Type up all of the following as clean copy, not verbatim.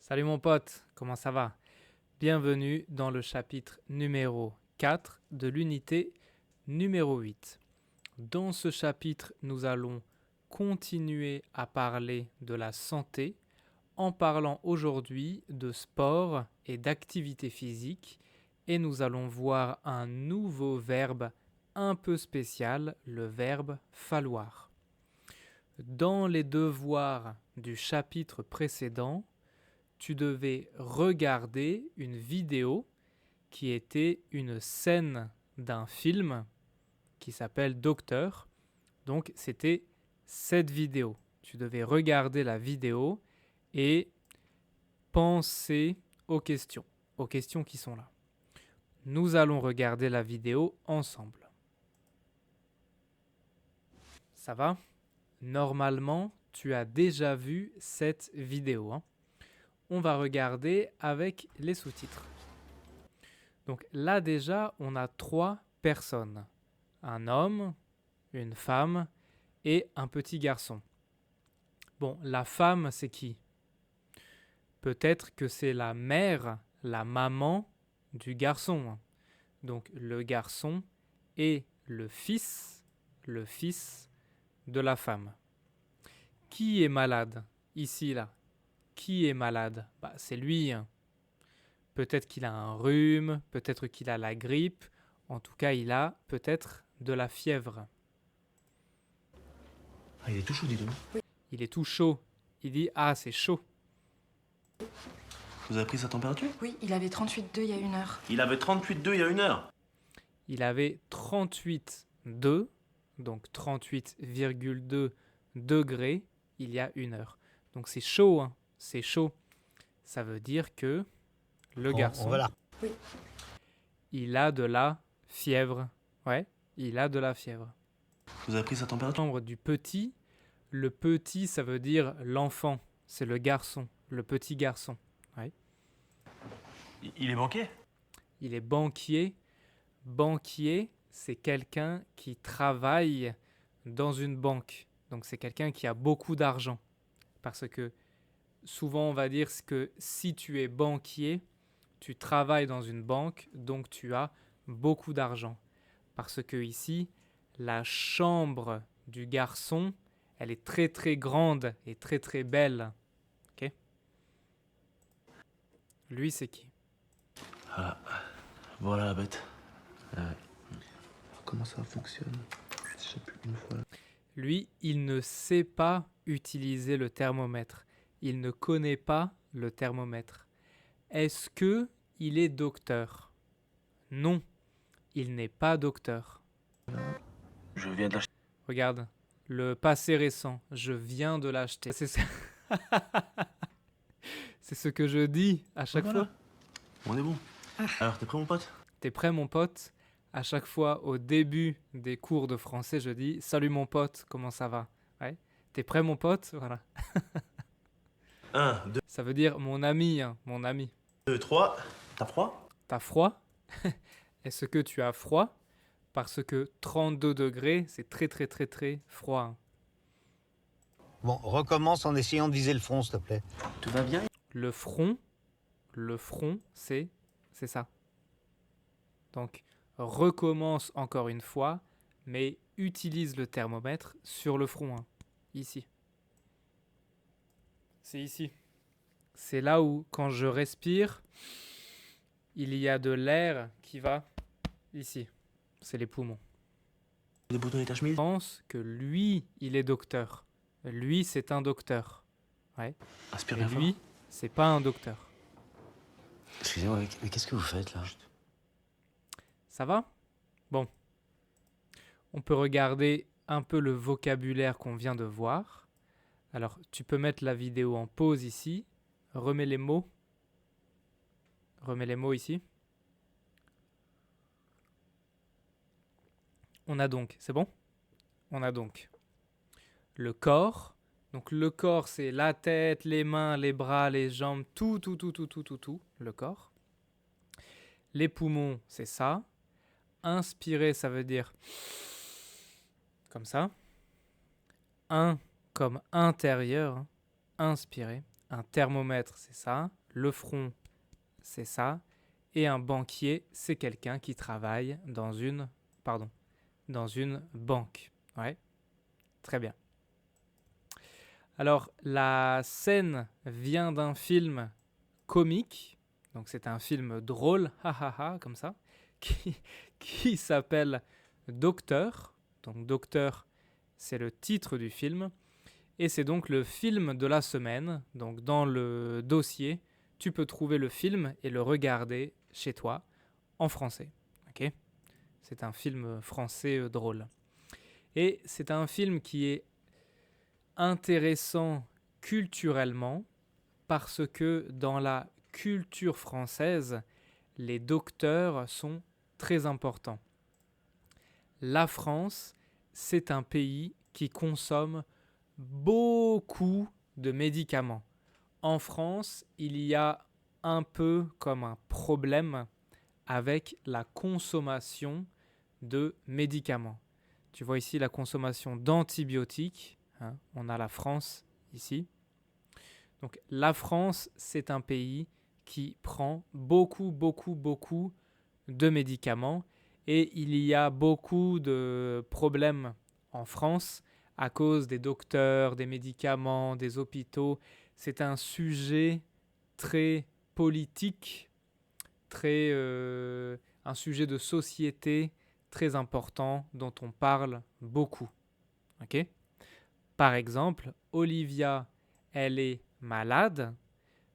Salut mon pote, comment ça va? Bienvenue dans le chapitre numéro 4 de l'unité numéro 8. Dans ce chapitre, nous allons continuer à parler de la santé en parlant aujourd'hui de sport et d'activité physique et nous allons voir un nouveau verbe un peu spécial, le verbe falloir. Dans les devoirs du chapitre précédent, tu devais regarder une vidéo qui était une scène d'un film qui s'appelle Docteur. Donc, c'était cette vidéo. Tu devais regarder la vidéo et penser aux questions qui sont là. Nous allons regarder la vidéo ensemble. Ça va? Normalement, tu as déjà vu cette vidéo, hein? On va regarder avec les sous-titres. Donc là déjà, on a 3 personnes. Un homme, une femme et un petit garçon. Bon, la femme, c'est qui? Peut-être que c'est la mère, la maman du garçon. Donc le garçon et le fils de la femme. Qui est malade ici, là? Qui est malade? C'est lui. Peut-être qu'il a un rhume, peut-être qu'il a la grippe. En tout cas, il a peut-être de la fièvre. Ah, il est tout chaud, dis donc. Il est tout chaud. Il dit « Ah, c'est chaud ». Vous avez pris sa température? Oui, il avait 38,2 il y a 1 heure. Il avait 38,2 il y a 1 heure. Il avait 38,2, donc 38,2 degrés il y a 1 heure. Donc c'est chaud, hein, c'est chaud. Ça veut dire que le garçon, Oui. il a de la fièvre. Ouais, il a de la fièvre. Vous avez pris sa température? Nombre du petit, le petit, ça veut dire l'enfant. C'est le garçon, le petit garçon. Ouais. Il est banquier? Il est banquier. Banquier, c'est quelqu'un qui travaille dans une banque. Donc c'est quelqu'un qui a beaucoup d'argent. Parce que souvent on va dire que si tu es banquier, tu travailles dans une banque, donc tu as beaucoup d'argent. Parce que ici, la chambre du garçon, elle est très très grande et très très belle. Ok? Lui, c'est qui? Ah, voilà la bête. Comment ça fonctionne? Je sais plus une fois. Lui, il ne sait pas utiliser le thermomètre. Il ne connaît pas le thermomètre. Est-ce que il est docteur? Non, il n'est pas docteur. Je viens de l'acheter. Regarde, le passé récent, je viens de l'acheter. C'est ce que je dis à chaque fois. On est bon. Alors, t'es prêt, mon pote? T'es prêt, mon pote? À chaque fois, au début des cours de français, je dis « Salut mon pote, comment ça va ?» Ouais. T'es prêt, mon pote? Voilà. 1, 2, Ça veut dire mon ami, hein, mon ami. 3. T'as froid? T'as froid? Est-ce que tu as froid? Parce que 32 degrés, c'est très très très très froid, hein. Bon, recommence en essayant de viser le front, s'il te plaît. Tout va bien? Le front, c'est ça. Donc, recommence encore une fois, mais utilise le thermomètre sur le front, hein, ici. C'est ici. C'est là où, quand je respire, il y a de l'air qui va ici. C'est les poumons. Des boutons et ta Je chemise? pense que lui, il est docteur. Lui, c'est un docteur. Ouais. Aspire Et bien fort. lui, c'est pas un docteur. Excusez-moi, mais qu'est-ce que vous faites là? Ça va? Bon. On peut regarder un peu le vocabulaire qu'on vient de voir. Alors, tu peux mettre la vidéo en pause ici. Remets les mots. Remets les mots ici. On a donc, c'est bon? On a donc le corps. Donc le corps, c'est la tête, les mains, les bras, les jambes, tout, le corps. Les poumons, c'est ça. Inspirer, ça veut dire comme ça. Un comme intérieur, hein. Inspirer. un thermomètre, c'est ça. Le front, c'est ça. Et un banquier, c'est quelqu'un qui travaille dans une banque. Ouais, très bien. Alors, la scène vient d'un film comique, donc c'est un film drôle, comme ça, qui s'appelle Docteur. Donc Docteur, c'est le titre du film, et c'est donc le film de la semaine. Donc dans le dossier, tu peux trouver le film et le regarder chez toi en français. Ok ? C'est un film français drôle. Et c'est un film qui est intéressant culturellement parce que dans la culture française, les docteurs sont très importants. La France, c'est un pays qui consomme beaucoup de médicaments. En France, il y a un peu comme un problème avec la consommation de médicaments. Tu vois ici la consommation d'antibiotiques. On a la France ici. Donc la France, c'est un pays qui prend beaucoup de médicaments et il y a beaucoup de problèmes en France à cause des docteurs, des médicaments, des hôpitaux. C'est un sujet très politique, un sujet de société très important dont on parle beaucoup. Okay ? Par exemple, Olivia, elle est malade,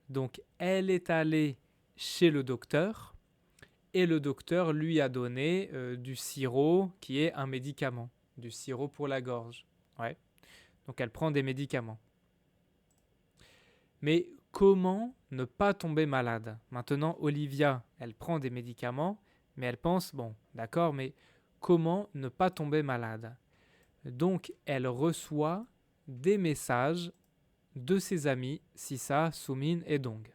donc elle est allée chez le docteur et le docteur lui a donné du sirop qui est un médicament, du sirop pour la gorge. Ouais. Donc elle prend des médicaments. Mais comment ne pas tomber malade ? Maintenant, Olivia, elle prend des médicaments, mais elle pense, bon, d'accord, mais comment ne pas tomber malade ? Donc elle reçoit des messages de ses amis, Sissa, Sumin et Dong,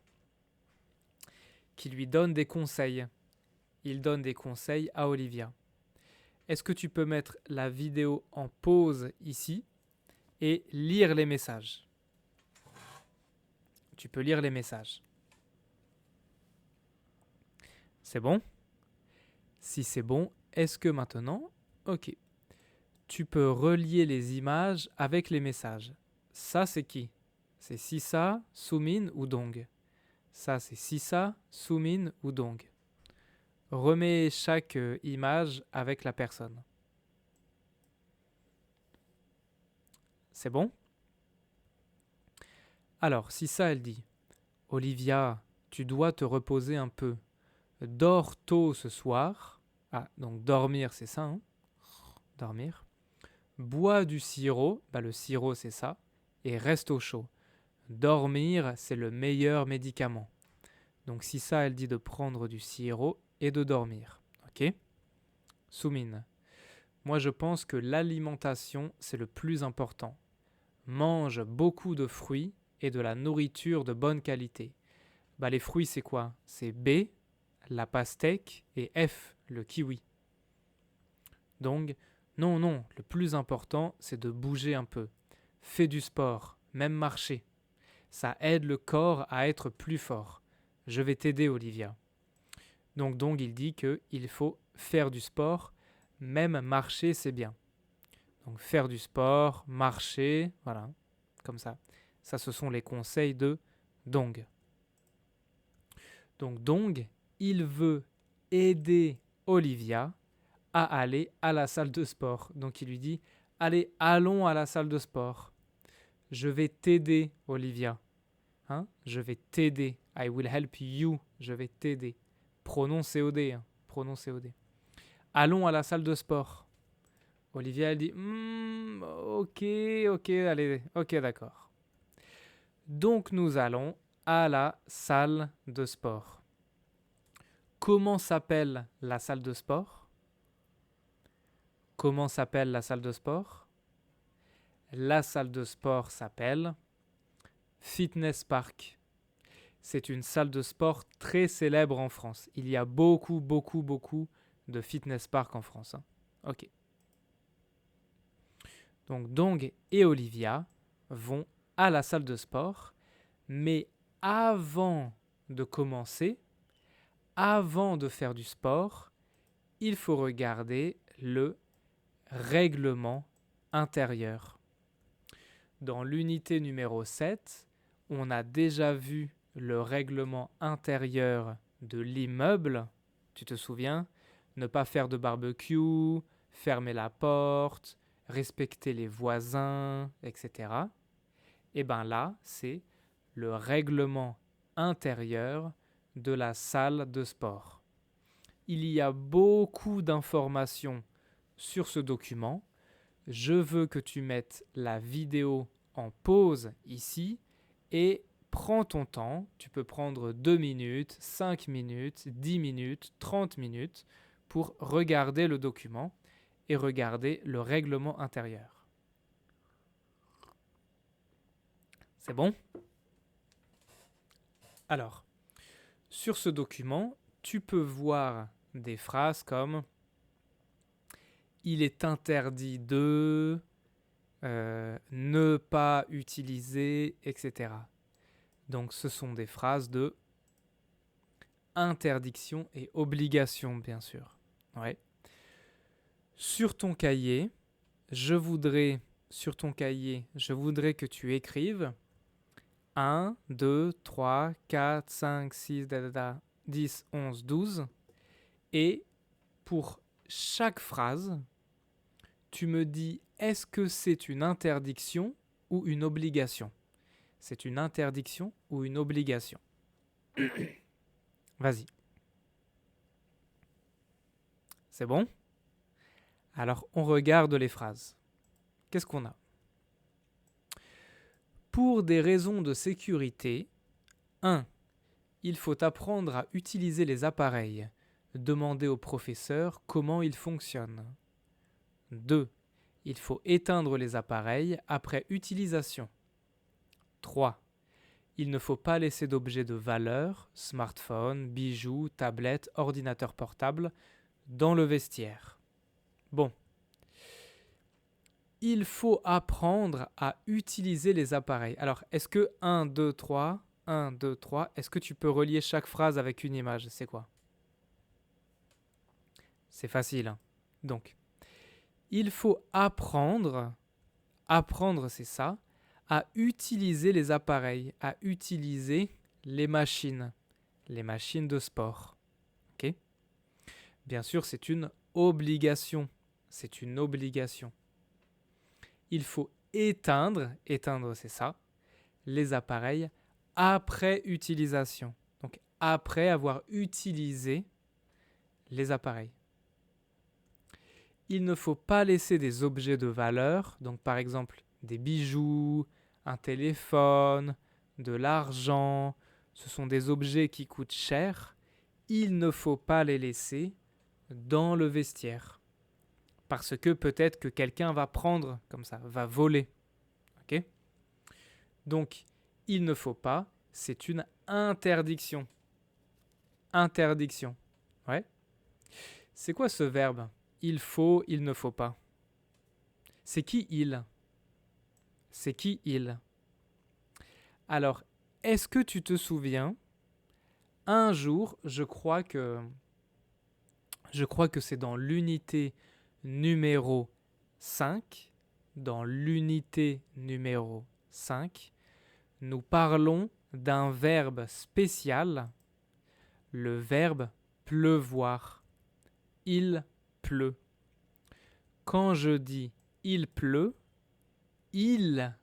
qui lui donnent des conseils. Il donne des conseils à Olivia. Est-ce que tu peux mettre la vidéo en pause ici et lire les messages ? Tu peux lire les messages. C'est bon ? Si c'est bon, est-ce que maintenant, ok, tu peux relier les images avec les messages. Ça, c'est qui ? C'est Sissa, Sumin ou Dong. Ça, c'est Sissa, Sumin ou Dong. Remets chaque image avec la personne. C'est bon ? Alors, Sissa, elle dit « Olivia, tu dois te reposer un peu. Dors tôt ce soir. » Ah, donc dormir, c'est ça, hein ? Dormir. Bois du sirop. Bah, le sirop, c'est ça. Et reste au chaud. Dormir, c'est le meilleur médicament. Donc, Sissa, elle dit de prendre du sirop et de dormir. Ok ? Sumin. Moi, je pense que l'alimentation, c'est le plus important. Mange beaucoup de fruits et de la nourriture de bonne qualité. Bah, les fruits, c'est quoi ? C'est B, la pastèque, et F, le kiwi. Donc, non, le plus important, c'est de bouger un peu. Fais du sport, même marcher. Ça aide le corps à être plus fort. Je vais t'aider, Olivia. Donc, il dit qu'il faut faire du sport, même marcher, c'est bien. Donc, faire du sport, marcher, voilà, comme ça. Ça, ce sont les conseils de Dong. Donc, Dong, il veut aider Olivia à aller à la salle de sport. Donc, il lui dit, allez, allons à la salle de sport. Je vais t'aider, Olivia. Je vais t'aider. I will help you. Je vais t'aider. Pronom COD. Pronom COD. Allons à la salle de sport. Olivia, elle dit, ok, allez, ok, d'accord. Donc, nous allons à la salle de sport. Comment s'appelle la salle de sport ? Comment s'appelle la salle de sport ? La salle de sport s'appelle Fitness Park. C'est une salle de sport très célèbre en France. Il y a beaucoup de fitness park en France. Ok. Donc Dong et Olivia vont à la salle de sport, Mais avant de commencer, avant de faire du sport, il faut regarder le règlement intérieur. Dans l'unité numéro 7, on a déjà vu le règlement intérieur de l'immeuble. Tu te souviens? Ne pas faire de barbecue, fermer la porte, respecter les voisins, etc. Et bien là, c'est le règlement intérieur de la salle de sport. Il y a beaucoup d'informations sur ce document. Je veux que tu mettes la vidéo en pause ici et prends ton temps. Tu peux prendre 2 minutes, 5 minutes, 10 minutes, 30 minutes pour regarder le document et regarder le règlement intérieur. C'est bon? Alors, sur ce document, tu peux voir des phrases comme « Il est interdit de »,« ne pas utiliser », etc. Donc, ce sont des phrases de interdiction et obligation, bien sûr. Ouais. Sur ton cahier, je voudrais que tu écrives 1, 2, 3, 4, 5, 6, 10, 11, 12. Et pour chaque phrase, tu me dis est-ce que c'est une interdiction ou une obligation? C'est une interdiction ou une obligation? Vas-y. C'est bon? Alors, on regarde les phrases. Qu'est-ce qu'on a? Pour des raisons de sécurité, 1. Il faut apprendre à utiliser les appareils. Demandez au professeur comment ils fonctionnent. 2. Il faut éteindre les appareils après utilisation. 3. Il ne faut pas laisser d'objets de valeur, smartphone, bijoux, tablette, ordinateur portable, dans le vestiaire. Bon. Il faut apprendre à utiliser les appareils. Alors, est-ce que 1, 2, 3, est-ce que tu peux relier chaque phrase avec une image? C'est quoi? C'est facile, hein? Donc, il faut apprendre, c'est ça, à utiliser les appareils, à utiliser les machines de sport. Ok? Bien sûr, c'est une obligation. C'est une obligation. Il faut éteindre, c'est ça, les appareils après utilisation. Donc, après avoir utilisé les appareils. Il ne faut pas laisser des objets de valeur, donc par exemple des bijoux, un téléphone, de l'argent, ce sont des objets qui coûtent cher. Il ne faut pas les laisser dans le vestiaire. Parce que peut-être que quelqu'un va prendre comme ça, va voler. Ok? Donc, il ne faut pas, c'est une interdiction. Interdiction. Ouais. C'est quoi ce verbe? Il faut, il ne faut pas. C'est qui il? C'est qui il? Alors, est-ce que tu te souviens, un jour, je crois que c'est dans l'unité numéro 5, dans l'unité numéro 5, nous parlons d'un verbe spécial, le verbe pleuvoir. Il pleut. Quand je dis il pleut, il,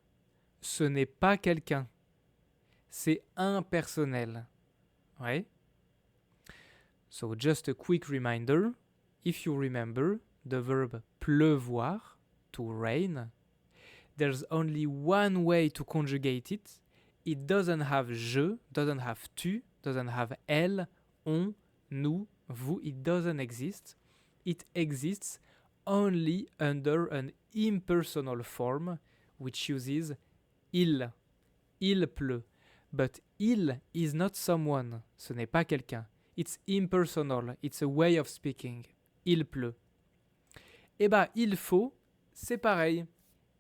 ce n'est pas quelqu'un. C'est impersonnel. Ouais. So just a quick reminder, if you remember the verb pleuvoir, to rain, there's only one way to conjugate it. It doesn't have je, doesn't have tu, doesn't have elle, on, nous, vous. It doesn't exist. It exists only under an impersonal form which uses il. Il pleut. But il is not someone. Ce n'est pas quelqu'un. It's impersonal. It's a way of speaking. Il pleut. Eh bien, il faut, c'est pareil.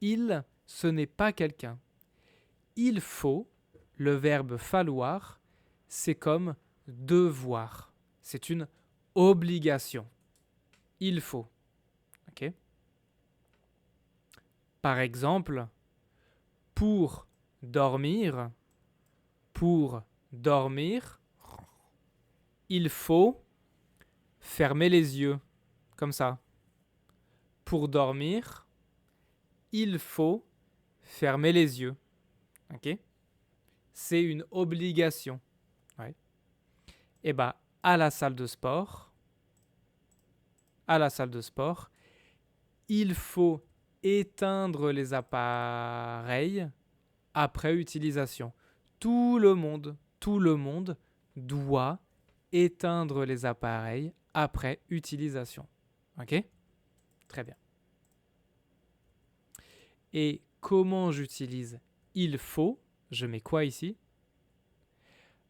Il, ce n'est pas quelqu'un. Il faut, le verbe falloir, c'est comme devoir. C'est une obligation. Il faut. Ok? Par exemple, pour dormir, il faut fermer les yeux, comme ça. Pour dormir, il faut fermer les yeux. Ok? C'est une obligation. Ouais. Et bah, à la salle de sport, il faut éteindre les appareils après utilisation. Tout le monde doit éteindre les appareils après utilisation. Ok? Très bien. Et comment j'utilise il faut? Je mets quoi ici?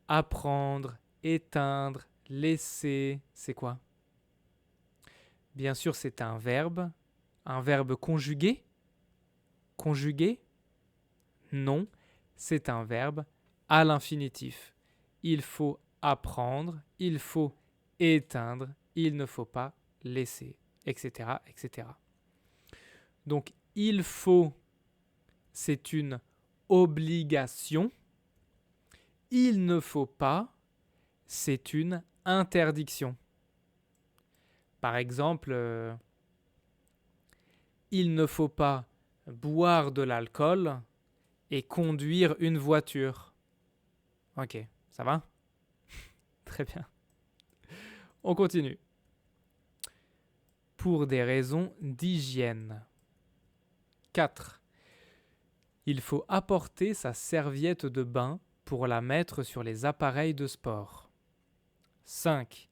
Apprendre, éteindre, laisser, c'est quoi? Bien sûr, c'est un verbe conjugué. Conjugué? Non, c'est un verbe à l'infinitif. Il faut apprendre, il faut éteindre, il ne faut pas laisser, etc., etc. Donc, il faut, c'est une obligation. Il ne faut pas, c'est une interdiction. Par exemple, il ne faut pas boire de l'alcool et conduire une voiture. Ok, ça va? Très bien. On continue. Pour des raisons d'hygiène. 4. Il faut apporter sa serviette de bain pour la mettre sur les appareils de sport. 5.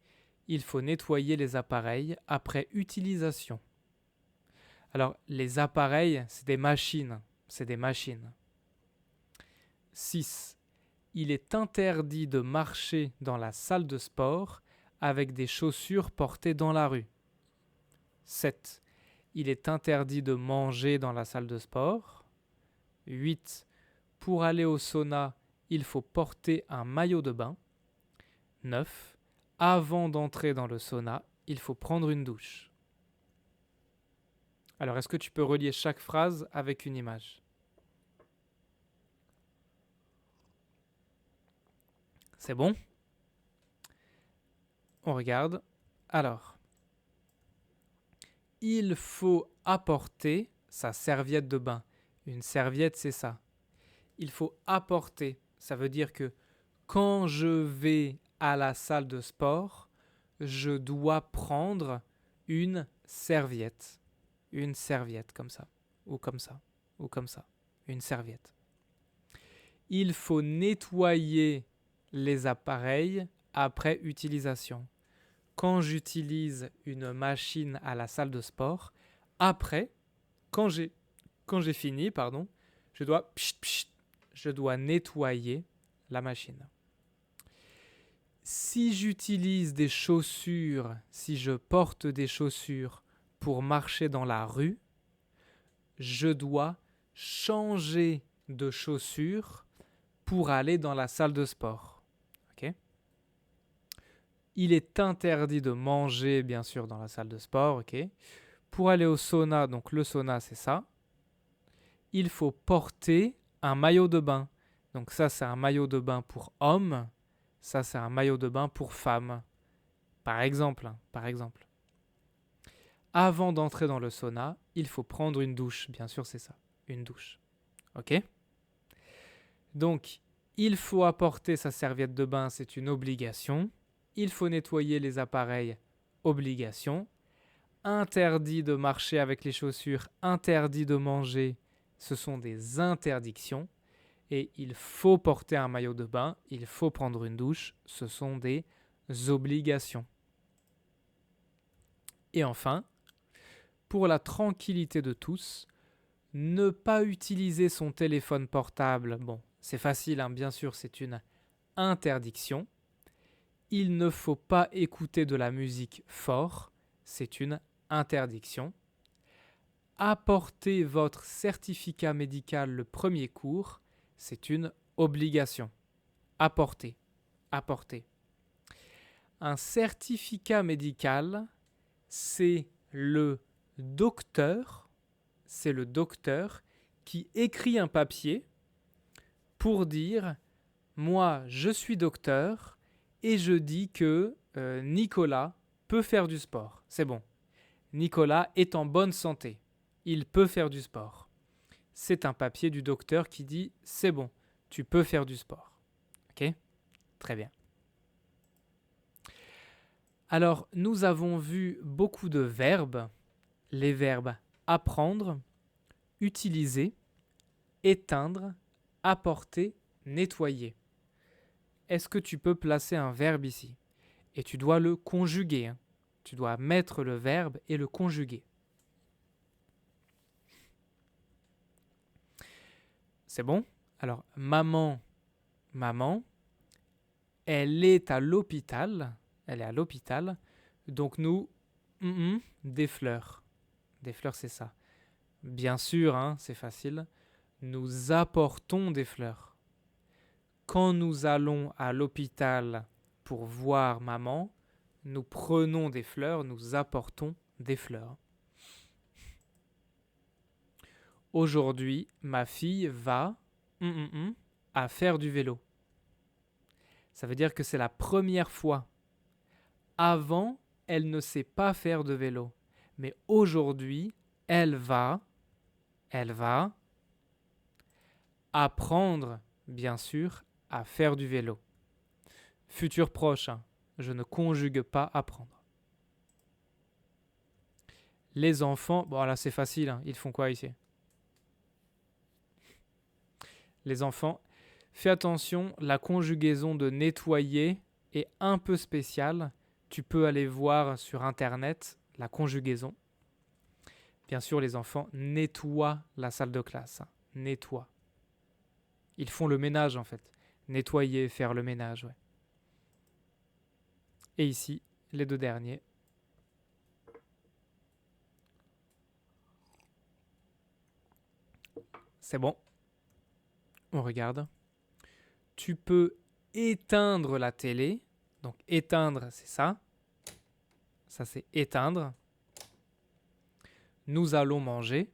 Il faut nettoyer les appareils après utilisation. Alors, les appareils, c'est des machines. 6. Il est interdit de marcher dans la salle de sport avec des chaussures portées dans la rue. 7. Il est interdit de manger dans la salle de sport. 8. Pour aller au sauna, il faut porter un maillot de bain. 9. Avant d'entrer dans le sauna, il faut prendre une douche. Alors, est-ce que tu peux relier chaque phrase avec une image? C'est bon? On regarde. Alors, il faut apporter sa serviette de bain. Une serviette, c'est ça. Il faut apporter. Ça veut dire que quand je vais à la salle de sport, je dois prendre une serviette. Une serviette comme ça, ou comme ça, ou comme ça. Une serviette. Il faut nettoyer les appareils après utilisation. Quand j'utilise une machine à la salle de sport, après, quand j'ai fini, je dois nettoyer la machine. Si j'utilise des chaussures, si je porte des chaussures pour marcher dans la rue, je dois changer de chaussures pour aller dans la salle de sport. Okay? Il est interdit de manger, bien sûr, dans la salle de sport. Okay? Pour aller au sauna, donc le sauna, c'est ça. Il faut porter un maillot de bain. Donc ça, c'est un maillot de bain pour hommes. Ça, c'est un maillot de bain pour femmes. Par exemple. Avant d'entrer dans le sauna, il faut prendre une douche. Bien sûr, c'est ça. Une douche. Ok? Donc, il faut apporter sa serviette de bain, c'est une obligation. Il faut nettoyer les appareils, obligation. Interdit de marcher avec les chaussures, interdit de manger, ce sont des interdictions. Et il faut porter un maillot de bain, il faut prendre une douche, ce sont des obligations. Et enfin, pour la tranquillité de tous, ne pas utiliser son téléphone portable, bon, c'est facile, hein, bien sûr, c'est une interdiction. Il ne faut pas écouter de la musique fort, c'est une interdiction. Apporter votre certificat médical le premier cours, c'est une obligation. Apporter. Apporter. Un certificat médical, c'est le docteur qui écrit un papier pour dire « Moi, je suis docteur et je dis que Nicolas peut faire du sport. » C'est bon. Nicolas est en bonne santé. Il peut faire du sport. C'est un papier du docteur qui dit « C'est bon, tu peux faire du sport. » Ok ? Très bien. Alors, nous avons vu beaucoup de verbes. Les verbes apprendre, utiliser, éteindre, apporter, nettoyer. Est-ce que tu peux placer un verbe ici ? Et tu dois le conjuguer. Hein. Tu dois mettre le verbe et le conjuguer. C'est bon ? Alors, maman, elle est à l'hôpital. Elle est à l'hôpital. Donc nous, des fleurs. Des fleurs, c'est ça. Bien sûr, hein, c'est facile. Nous apportons des fleurs. Quand nous allons à l'hôpital pour voir maman, nous prenons des fleurs, nous apportons des fleurs. Aujourd'hui, ma fille va à faire du vélo. Ça veut dire que c'est la première fois. Avant, elle ne sait pas faire de vélo. Mais aujourd'hui, elle va apprendre, bien sûr, à faire du vélo. Futur proche, hein, je ne conjugue pas apprendre. Les enfants, bon là c'est facile, hein, ils font quoi ici ? Les enfants, fais attention, la conjugaison de nettoyer est un peu spéciale. Tu peux aller voir sur Internet la conjugaison. Bien sûr, les enfants nettoient la salle de classe. Hein. Nettoient. Ils font le ménage en fait. Nettoyer, faire le ménage, ouais. Et ici, les deux derniers. C'est bon. On regarde. Tu peux éteindre la télé. Donc éteindre, c'est ça. Ça, c'est éteindre. Nous allons manger.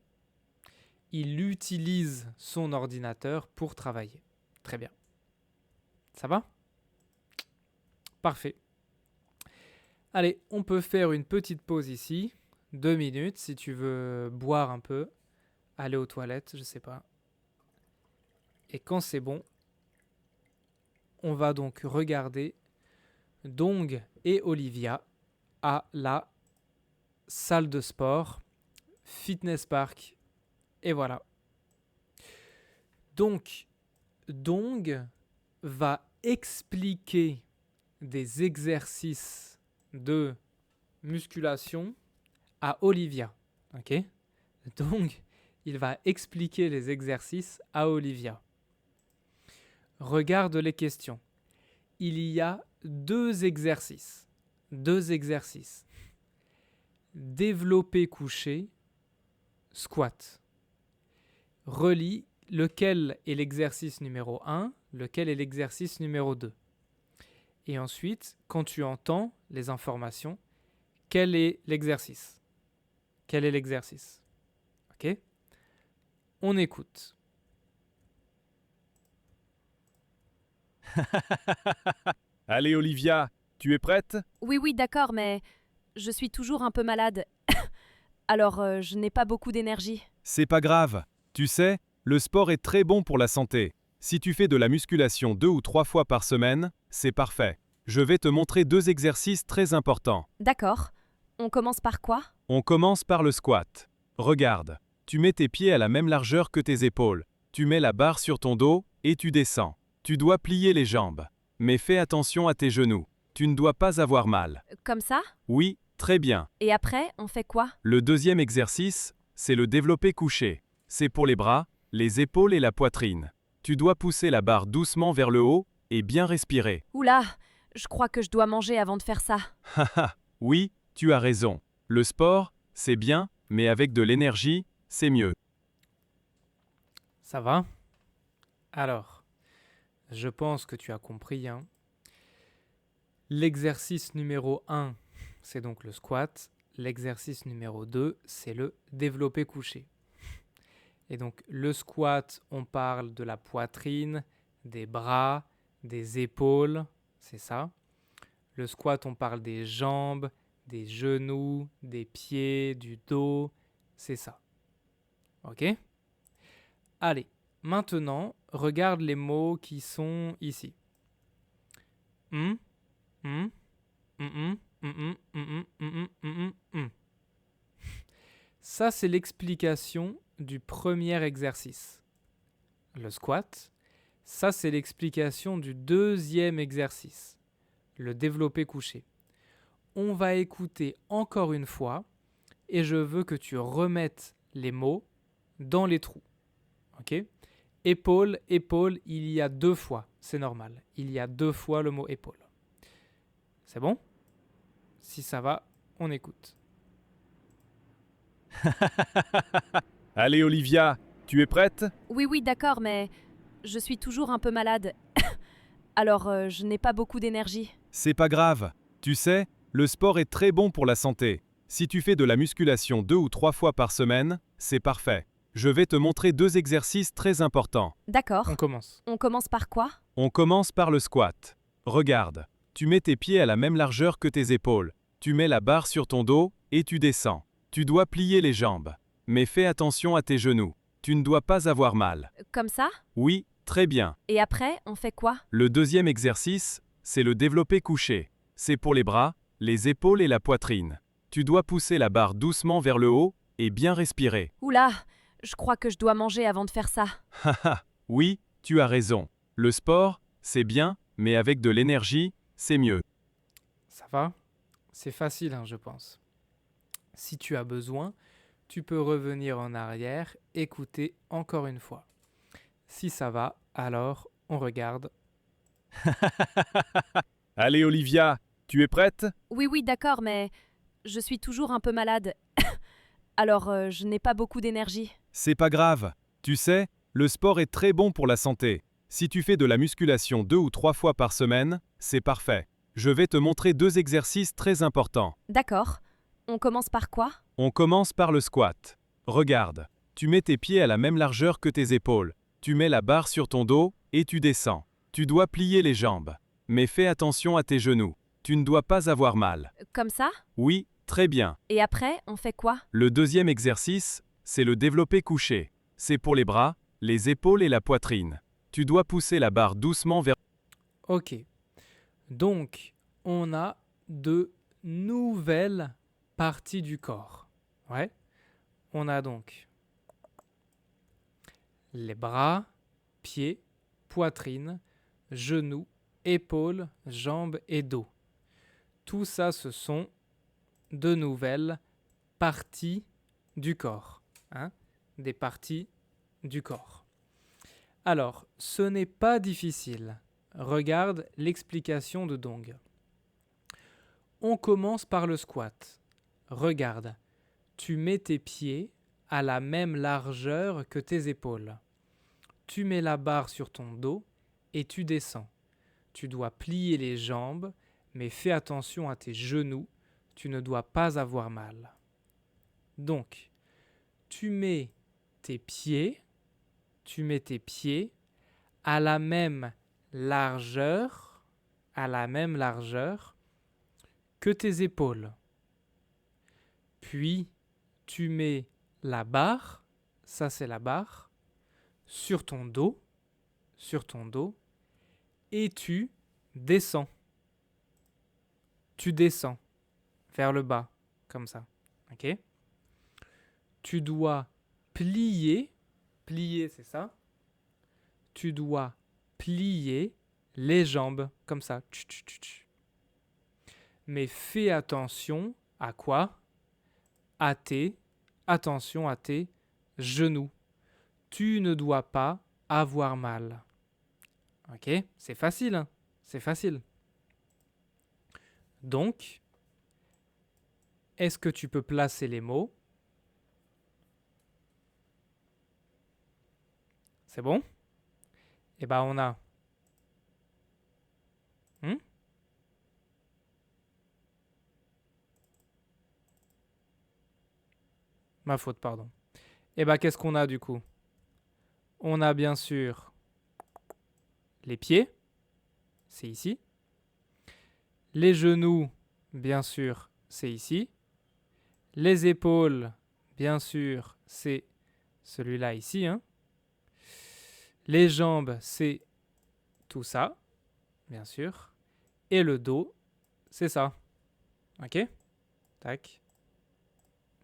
Il utilise son ordinateur pour travailler. Très bien. Ça va ? Parfait. Allez, on peut faire une petite pause ici. 2 minutes si tu veux boire un peu. Aller aux toilettes, je sais pas. Et quand c'est bon, on va donc regarder Dong et Olivia à la salle de sport, fitness park. Et voilà. Donc, Dong va expliquer des exercices de musculation à Olivia. Ok ? Donc, il va expliquer les exercices à Olivia. Regarde les questions. Il y a 2 exercices. 2 exercices. Développé couché, squat. Relis lequel est l'exercice numéro 1, lequel est l'exercice numéro 2. Et ensuite, quand tu entends les informations, quel est l'exercice ? Quel est l'exercice ? Ok ? On écoute. Allez Olivia, tu es prête ? Oui, d'accord, mais je suis toujours un peu malade. Alors, je n'ai pas beaucoup d'énergie. C'est pas grave. Tu sais, le sport est très bon pour la santé. Si tu fais de la musculation 2 ou 3 fois par semaine, c'est parfait. Je vais te montrer 2 exercices très importants. D'accord. On commence par quoi ? On commence par le squat. Regarde, tu mets tes pieds à la même largeur que tes épaules. Tu mets la barre sur ton dos et tu descends. Tu dois plier les jambes. Mais fais attention à tes genoux. Tu ne dois pas avoir mal. Comme ça ? Oui, très bien. Et après, on fait quoi ? Le deuxième exercice, c'est le développé couché. C'est pour les bras, les épaules et la poitrine. Tu dois pousser la barre doucement vers le haut et bien respirer. Oula, je crois que je dois manger avant de faire ça. Haha, oui, tu as raison. Le sport, c'est bien, mais avec de l'énergie, c'est mieux. Ça va ? Alors, Je pense que tu as compris, hein. L'exercice numéro 1, c'est donc le squat. L'exercice numéro 2, c'est le développé couché. Et donc le squat, on parle de la poitrine, des bras, des épaules, c'est ça. Le squat, on parle des jambes, des genoux, des pieds, du dos, c'est ça. Ok? Allez, maintenant, regarde les mots qui sont ici. Hum, hum, hum, hum, hum, hum, hum, hum. Ça, c'est l'explication du premier exercice. Le squat. Ça, c'est l'explication du deuxième exercice. Le développé couché. On va écouter encore une fois et je veux que tu remettes les mots dans les trous. Ok? Épaule, épaule, il y a 2 fois. C'est normal. Il y a 2 fois le mot épaule. C'est bon? Si ça va, on écoute. Allez Olivia, tu es prête? Oui, d'accord, mais je suis toujours un peu malade. Alors, je n'ai pas beaucoup d'énergie. C'est pas grave. Tu sais, le sport est très bon pour la santé. Si tu fais de la musculation 2 ou 3 fois par semaine, c'est parfait. Je vais te montrer 2 exercices très importants. D'accord. On commence. On commence par quoi? On commence par le squat. Regarde, tu mets tes pieds à la même largeur que tes épaules. Tu mets la barre sur ton dos et tu descends. Tu dois plier les jambes. Mais fais attention à tes genoux. Tu ne dois pas avoir mal. Comme ça? Oui, très bien. Et après, on fait quoi? Le deuxième exercice, c'est le développé couché. C'est pour les bras, les épaules et la poitrine. Tu dois pousser la barre doucement vers le haut et bien respirer. Oula, je crois que je dois manger avant de faire ça. Haha, oui, tu as raison. Le sport, c'est bien, mais avec de l'énergie, c'est mieux. Ça va? C'est facile, hein, je pense. Si tu as besoin, tu peux revenir en arrière, écouter encore une fois. Si ça va, alors on regarde. Allez Olivia, tu es prête? Oui, d'accord, mais je suis toujours un peu malade. Alors, je n'ai pas beaucoup d'énergie. C'est pas grave. Tu sais, le sport est très bon pour la santé. Si tu fais de la musculation 2 ou 3 fois par semaine, c'est parfait. Je vais te montrer 2 exercices très importants. D'accord. On commence par quoi? On commence par le squat. Regarde, tu mets tes pieds à la même largeur que tes épaules. Tu mets la barre sur ton dos et tu descends. Tu dois plier les jambes. Mais fais attention à tes genoux. Tu ne dois pas avoir mal. Comme ça? Oui, très bien. Et après, on fait quoi? Le deuxième exercice, c'est le développé couché. C'est pour les bras, les épaules et la poitrine. Tu dois pousser la barre doucement vers... Ok. Donc, on a de nouvelles parties du corps. Ouais. On a donc les bras, pieds, poitrine, genoux, épaules, jambes et dos. Tout ça, ce sont de nouvelles parties du corps. Hein, des parties du corps. Alors, ce n'est pas difficile. Regarde l'explication de Dong. On commence par le squat. Regarde, tu mets tes pieds à la même largeur que tes épaules. Tu mets la barre sur ton dos et tu descends. Tu dois plier les jambes, mais fais attention à tes genoux, tu ne dois pas avoir mal. Donc, tu mets tes pieds à la même largeur que tes épaules. Puis, tu mets la barre, ça c'est la barre, sur ton dos, et tu descends. Tu descends vers le bas, comme ça. Ok? Tu dois plier c'est ça. Tu dois plier les jambes, comme ça. Mais fais attention à quoi? Attention à tes genoux. Tu ne dois pas avoir mal. Ok? C'est facile, hein? C'est facile. Donc, est-ce que tu peux placer les mots? C'est bon? Eh bien, on a Ma faute, pardon. Et bah, qu'est-ce qu'on a du coup? On a bien sûr les pieds, c'est ici. Les genoux, bien sûr, c'est ici. Les épaules, bien sûr, c'est celui-là ici, hein. Les jambes, c'est tout ça, bien sûr. Et le dos, c'est ça. Ok? Tac.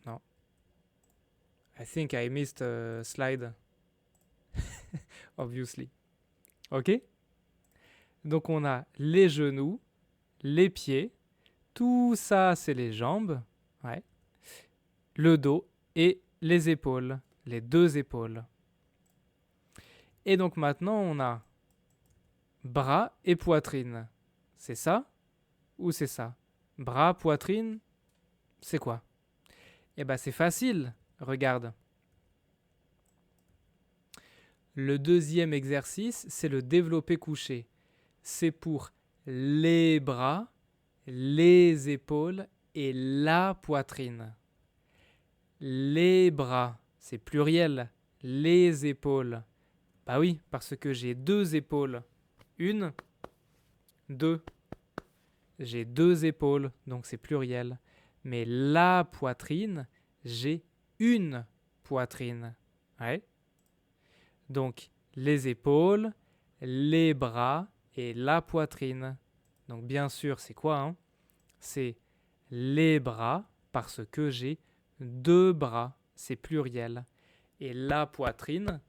Non. I think I missed a slide. Obviously. Ok? Donc on a les genoux, les pieds, tout ça c'est les jambes, ouais. Le dos et les épaules, les deux épaules. Et donc maintenant on a bras et poitrine. C'est ça ou c'est ça? Bras, poitrine, c'est quoi? Eh ben c'est facile, regarde. Le deuxième exercice, c'est le développé couché. C'est pour les bras, les épaules et la poitrine. Les bras, c'est pluriel. Les épaules. Bah oui, parce que j'ai deux épaules. Une, deux. J'ai deux épaules, donc c'est pluriel. Mais la poitrine, j'ai une poitrine. Ouais. Donc, les épaules, les bras et la poitrine. Donc, bien sûr, c'est quoi, hein? C'est les bras, parce que j'ai deux bras, c'est pluriel. Et la poitrine,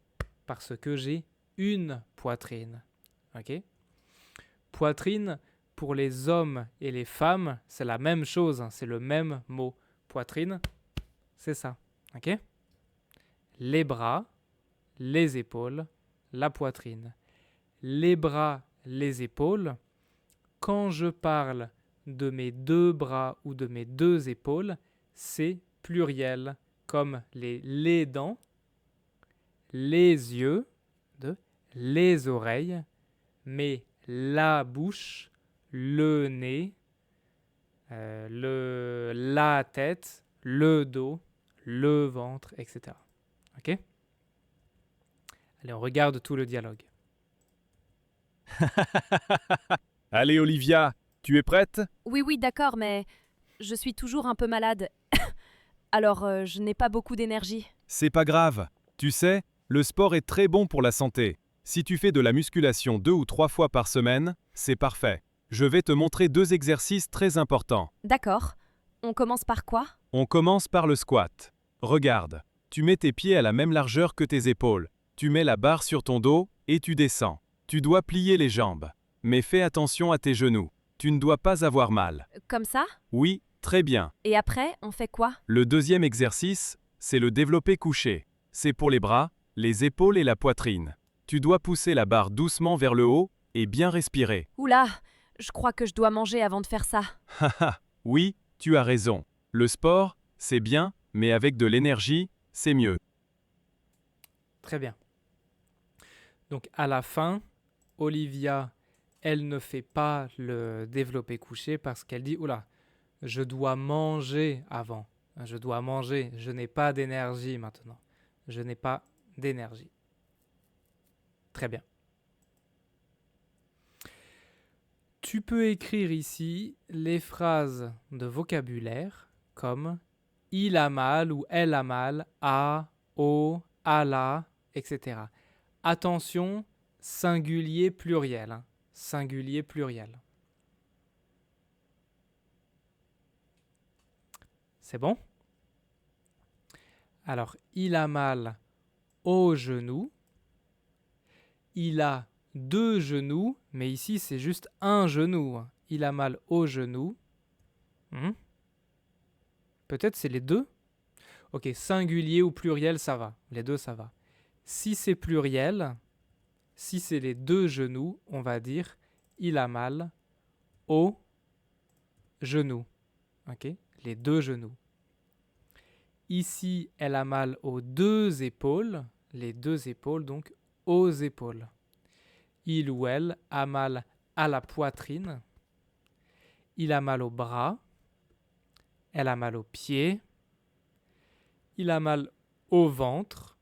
parce que j'ai une poitrine. Ok? Poitrine, pour les hommes et les femmes, c'est la même chose, hein, c'est le même mot. Poitrine, c'est ça. Ok? Les bras, les épaules, la poitrine. Les bras, les épaules. Quand je parle de mes deux bras ou de mes deux épaules, c'est pluriel, comme les dents, les yeux, les oreilles, mais la bouche, le nez, la tête, le dos, le ventre, etc. Ok? Allez, on regarde tout le dialogue. Allez Olivia, tu es prête? Oui, oui, d'accord, mais je suis toujours un peu malade. Alors, je n'ai pas beaucoup d'énergie. C'est pas grave. Tu sais, le sport est très bon pour la santé. Si tu fais de la musculation 2 ou 3 fois par semaine, c'est parfait. Je vais te montrer 2 exercices très importants. D'accord. On commence par quoi? On commence par le squat. Regarde, tu mets tes pieds à la même largeur que tes épaules. Tu mets la barre sur ton dos et tu descends. Tu dois plier les jambes. Mais fais attention à tes genoux. Tu ne dois pas avoir mal. Comme ça? Oui, très bien. Et après, on fait quoi? Le deuxième exercice, c'est le développé couché. C'est pour les bras, les épaules et la poitrine. Tu dois pousser la barre doucement vers le haut et bien respirer. Oula, je crois que je dois manger avant de faire ça. Haha, oui, tu as raison. Le sport, c'est bien, mais avec de l'énergie, c'est mieux. Très bien. Donc à la fin, Olivia, elle ne fait pas le développé couché parce qu'elle dit, oula, je dois manger avant. Je dois manger. Je n'ai pas d'énergie maintenant. Je n'ai pas d'énergie. Très bien. Tu peux écrire ici les phrases de vocabulaire comme il a mal ou elle a mal, a, au, à la, etc. Attention, singulier pluriel. Hein. Singulier pluriel. C'est bon? Alors, il a mal au genou. Il a deux genoux, mais ici c'est juste un genou. Hein. Il a mal au genou. Peut-être c'est les deux? Ok, singulier ou pluriel, ça va. Les deux, ça va. Si c'est pluriel, si c'est les deux genoux, on va dire il a mal au genou. Ok, les deux genoux. Ici, elle a mal aux deux épaules. Les deux épaules, donc aux épaules. Il ou elle a mal à la poitrine. Il a mal aux bras. Elle a mal aux pieds. Il a mal au ventre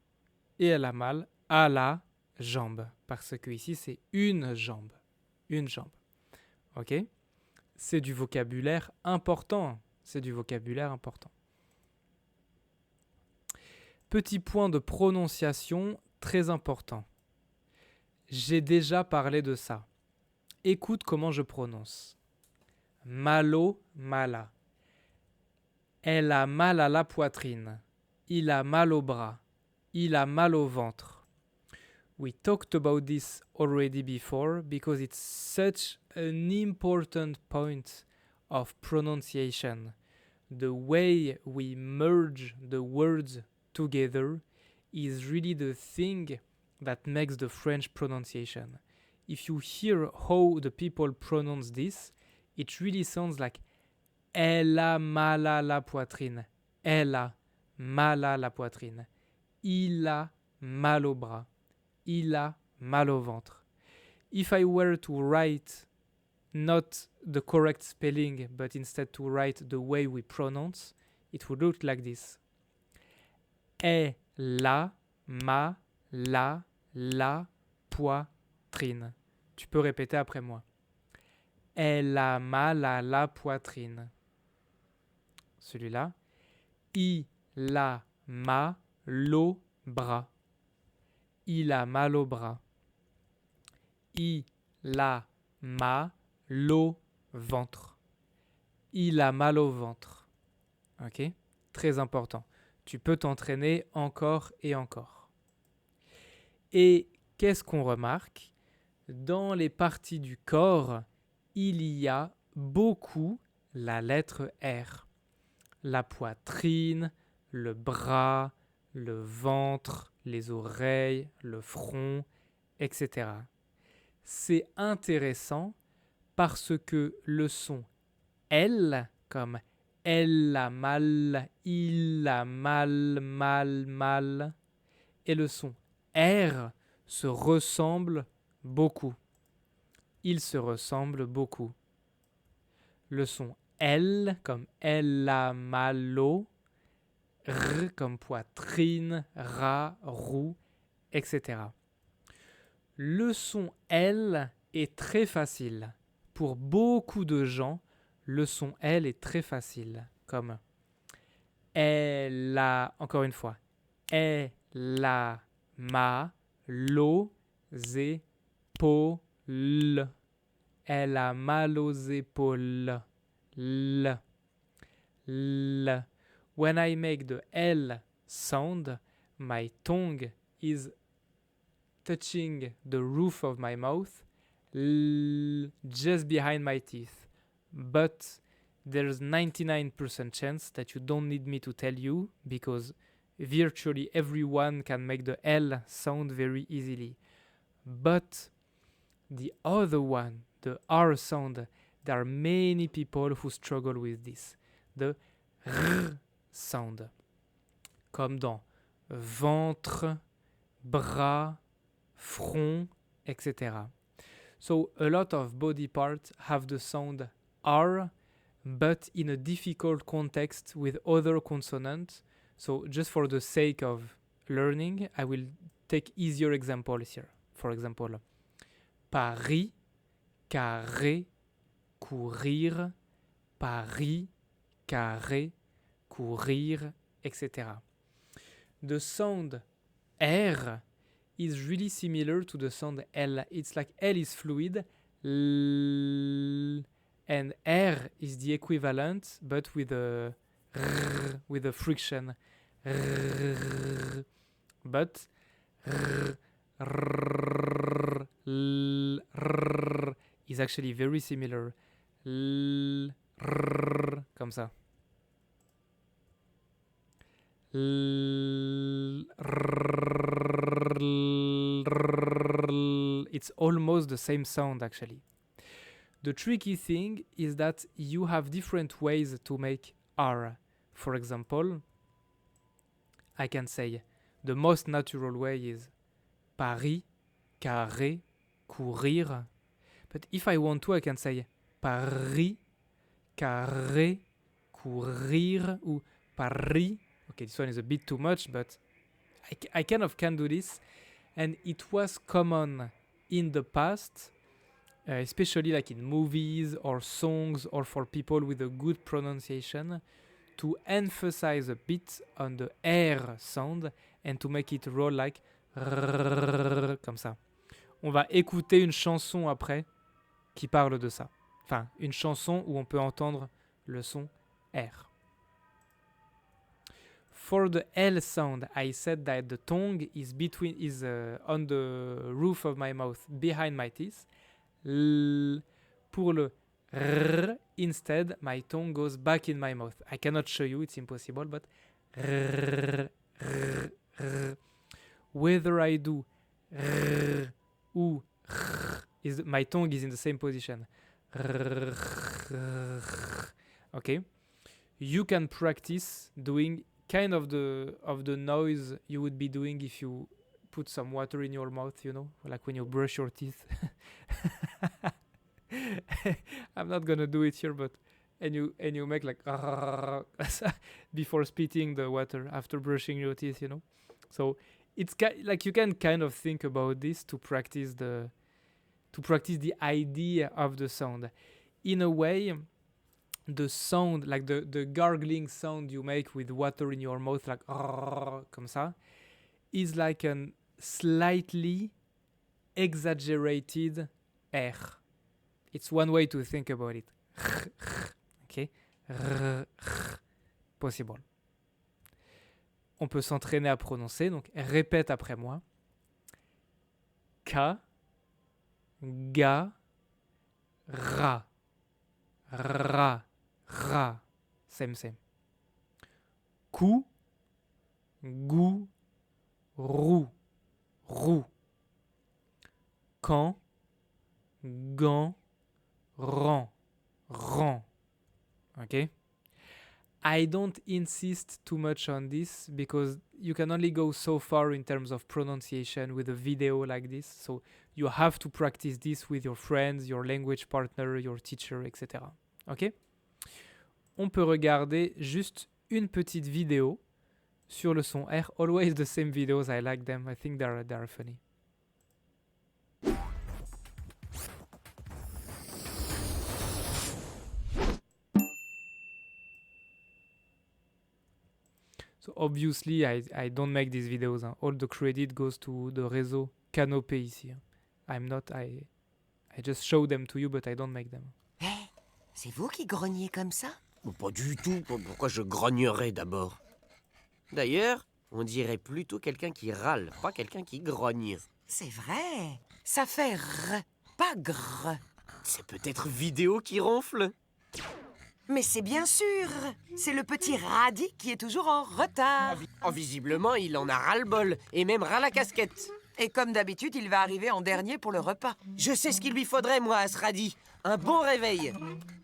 et elle a mal à la jambe. Parce que ici, c'est une jambe. Une jambe. Ok? C'est du vocabulaire important. C'est du vocabulaire important. Petit point de prononciation très important. J'ai déjà parlé de ça. Écoute comment je prononce. Malo, mala. Elle a mal à la poitrine. Il a mal au bras. Il a mal au ventre. We talked about this already before because it's such an important point of pronunciation. The way we merge the words together is really the thing that makes the French pronunciation. If you hear how the people pronounce this, it really sounds like elle a mal à la poitrine. Elle a mal à la poitrine. Il a mal au bras. Il a mal au ventre. If I were to write not the correct spelling, but instead to write the way we pronounce, it would look like this. Elle a mal à la poitrine. Tu peux répéter après moi. Elle a mal à la poitrine. Celui-là. Il a mal au bras. Il a mal au bras. Il a mal au ventre. Il a mal au ventre. Ok? Très important. Tu peux t'entraîner encore et encore. Et qu'est-ce qu'on remarque? Dans les parties du corps, il y a beaucoup la lettre R. La poitrine, le bras, le ventre, les oreilles, le front, etc. C'est intéressant parce que le son L, comme elle a mal, il a mal, mal, et le son R se ressemblent beaucoup. Ils se ressemblent beaucoup. Le son L, comme elle a mal au, R comme poitrine, rat, roux, etc. Le son L est très facile. Pour beaucoup de gens, le son L est très facile. Comme elle a, encore une fois, elle a mal aux épaules. Elle a mal aux épaules. L. When I make the L sound, my tongue is touching the roof of my mouth, just behind my teeth. But there's 99% chance that you don't need me to tell you, because virtually everyone can make the L sound very easily. But the other one, the R sound, there are many people who struggle with this. The R sound. Comme dans ventre, bras, front, etc. So a lot of body parts have the sound R, but in a difficult context with other consonants. So just for the sake of learning, I will take easier examples here. For example, Paris, carré, courir, Paris, carré, courir, etc. The sound R is really similar to the sound L. It's like L is fluid, L, and R is the equivalent, but with a R, with a friction. R, but R, R, L, R is actually very similar. L, R, comme ça. L, R, it's almost the same sound actually. The tricky thing is that you have different ways to make R. For example, I can say the most natural way is Paris, carré, courir. But if I want to, I can say Paris, carré, courir, ou Paris, Okay, this one is a bit too much, but I kind of can do this. And it was common in the past, especially like in movies or songs or for people with a good pronunciation, to emphasize a bit on the R sound and to make it roll like comme ça. On va écouter une chanson après qui parle de ça. Enfin, une chanson où on peut entendre le son R. For the L sound, I said that the tongue is on the roof of my mouth, behind my teeth. Pour le R, instead, my tongue goes back in my mouth. I cannot show you, it's impossible, but whether I do ou my tongue is in the same position. Okay, you can practice doing kind of the noise you would be doing if you put some water in your mouth, you know, like when you brush your teeth. I'm not gonna do it here, but and you make like before spitting the water after brushing your teeth, you know. So it's like you can kind of think about this to practice the idea of the sound. In a way, the sound, like the gargling sound you make with water in your mouth, like comme ça, is like a slightly exaggerated R. It's one way to think about it. Okay? Possible. On peut s'entraîner à prononcer, donc répète après moi. Ka, ga, ra, ra, ra. Same. Ku, gu, rou, rou. Quand, gant, ran, ran. Okay? I don't insist too much on this because you can only go so far in terms of pronunciation with a video like this. So you have to practice this with your friends, your language partner, your teacher, etc. Ok? On peut regarder juste une petite vidéo sur le son R. Always the same videos, I like them. I think they're funny. So obviously, I don't make these videos. Hein. All the credit goes to the réseau Canopé ici. Hein. I just show them to you, but I don't make them. Hé, c'est vous qui grognez comme ça? Pas du tout. Pourquoi je grognerais d'abord? D'ailleurs, on dirait plutôt quelqu'un qui râle, pas quelqu'un qui grogne. C'est vrai, ça fait r, pas gr. C'est peut-être vidéo qui ronfle. Mais c'est bien sûr, c'est le petit radis qui est toujours en retard. Visiblement, il en a ras-le-bol, et même ras la casquette. Et comme d'habitude, il va arriver en dernier pour le repas. Je sais ce qu'il lui faudrait, moi, à ce radis. Un bon réveil.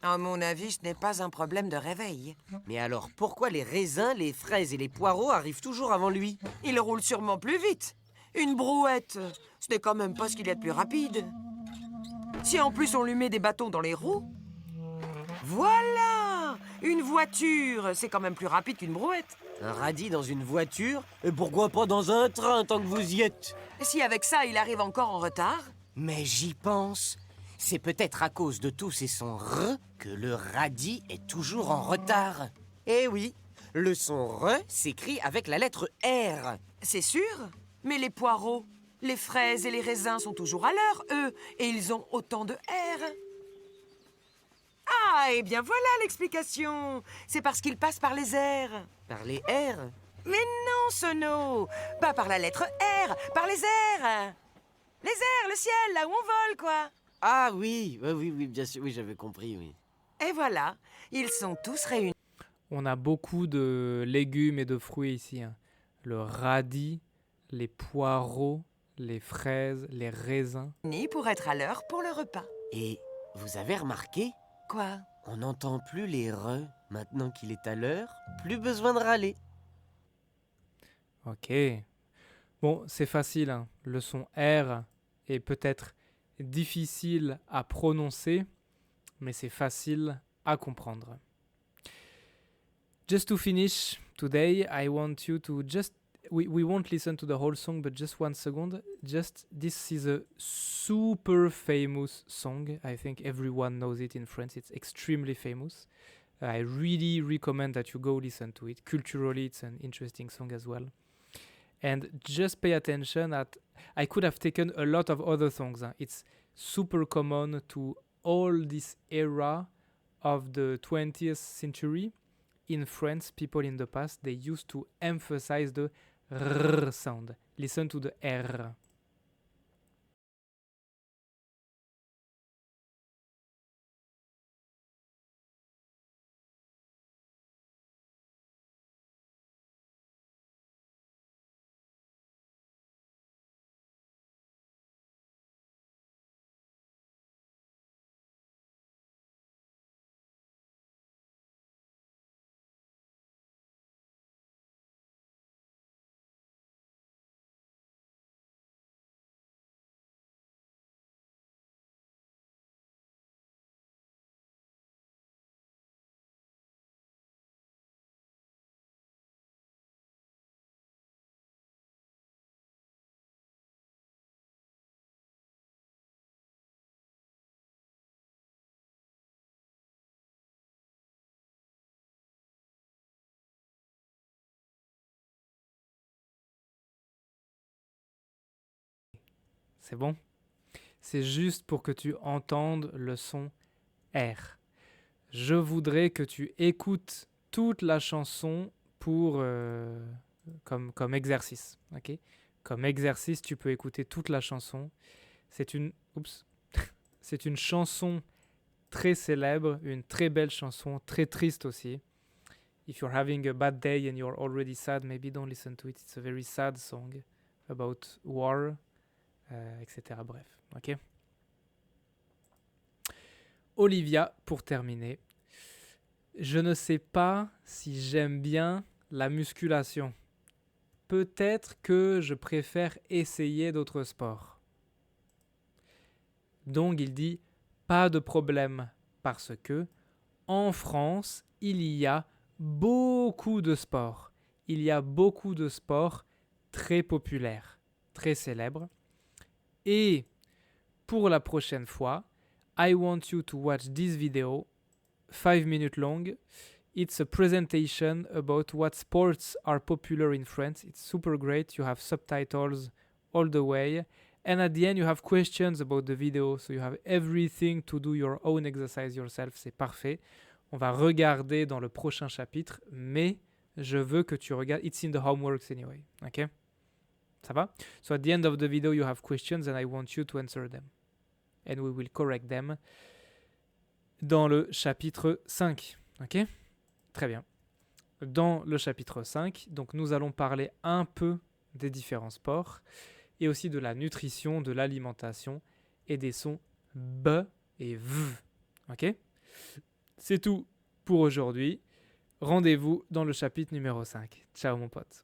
À mon avis, ce n'est pas un problème de réveil. Mais alors, pourquoi les raisins, les fraises et les poireaux arrivent toujours avant lui? Il roule sûrement plus vite. Une brouette, ce n'est quand même pas ce qu'il y a de plus rapide. Si en plus on lui met des bâtons dans les roues... Voilà! Une voiture, c'est quand même plus rapide qu'une brouette. Un radis dans une voiture? Et pourquoi pas dans un train tant que vous y êtes? Si avec ça, il arrive encore en retard? Mais j'y pense. C'est peut-être à cause de tous ces sons R que le radis est toujours en retard. Eh oui, le son R s'écrit avec la lettre R. C'est sûr, mais les poireaux, les fraises et les raisins sont toujours à l'heure, eux, et ils ont autant de R. Ah, eh bien voilà l'explication. C'est parce qu'ils passent par les airs. Par les R? Mais non, Sono. Pas par la lettre R, par les airs. Les airs, le ciel, là où on vole, quoi. Ah oui, oui, bien sûr, oui, j'avais compris, oui. Et voilà, ils sont tous réunis. On a beaucoup de légumes et de fruits ici. Hein. Le radis, les poireaux, les fraises, les raisins. Pour être à l'heure pour le repas. Et vous avez remarqué? Quoi? On n'entend plus les R. Maintenant qu'il est à l'heure, plus besoin de râler. Ok. Bon, c'est facile. Hein. Le son R est peut-être difficile à prononcer, mais c'est facile à comprendre. Just to finish today, I want you to just we won't listen to the whole song, but just 1 second. Just this is a super famous song. I think everyone knows it in France. It's extremely famous. I really recommend that you go listen to it. Culturally, it's an interesting song as well. And just pay attention that I could have taken a lot of other songs. It's super common to all this era of the 20th century. In France, people in the past, they used to emphasize the R sound. Listen to the R. C'est bon? C'est juste pour que tu entendes le son R. Je voudrais que tu écoutes toute la chanson pour comme exercice. Ok? Comme exercice, tu peux écouter toute la chanson. C'est une c'est une chanson très célèbre, une très belle chanson, très triste aussi. If you're having a bad day and you're already sad, maybe don't listen to it. It's a very sad song about war, etc. Bref, ok. Olivia, pour terminer. Je ne sais pas si j'aime bien la musculation. Peut-être que je préfère essayer d'autres sports. Donc il dit pas de problème parce que en France, il y a beaucoup de sports. Il y a beaucoup de sports très populaires, très célèbres. Et pour la prochaine fois, I want you to watch this video, 5 minutes long. It's a presentation about what sports are popular in France. It's super great. You have subtitles all the way. And at the end, you have questions about the video. So you have everything to do your own exercise yourself. C'est parfait. On va regarder dans le prochain chapitre, mais je veux que tu regardes. It's in the homeworks anyway. Okay? Ça va? So at the end of the video, you have questions and I want you to answer them. And we will correct them dans le chapitre 5. Ok? Très bien. Dans le chapitre 5, donc nous allons parler un peu des différents sports et aussi de la nutrition, de l'alimentation et des sons B et V. Ok? C'est tout pour aujourd'hui. Rendez-vous dans le chapitre numéro 5. Ciao mon pote.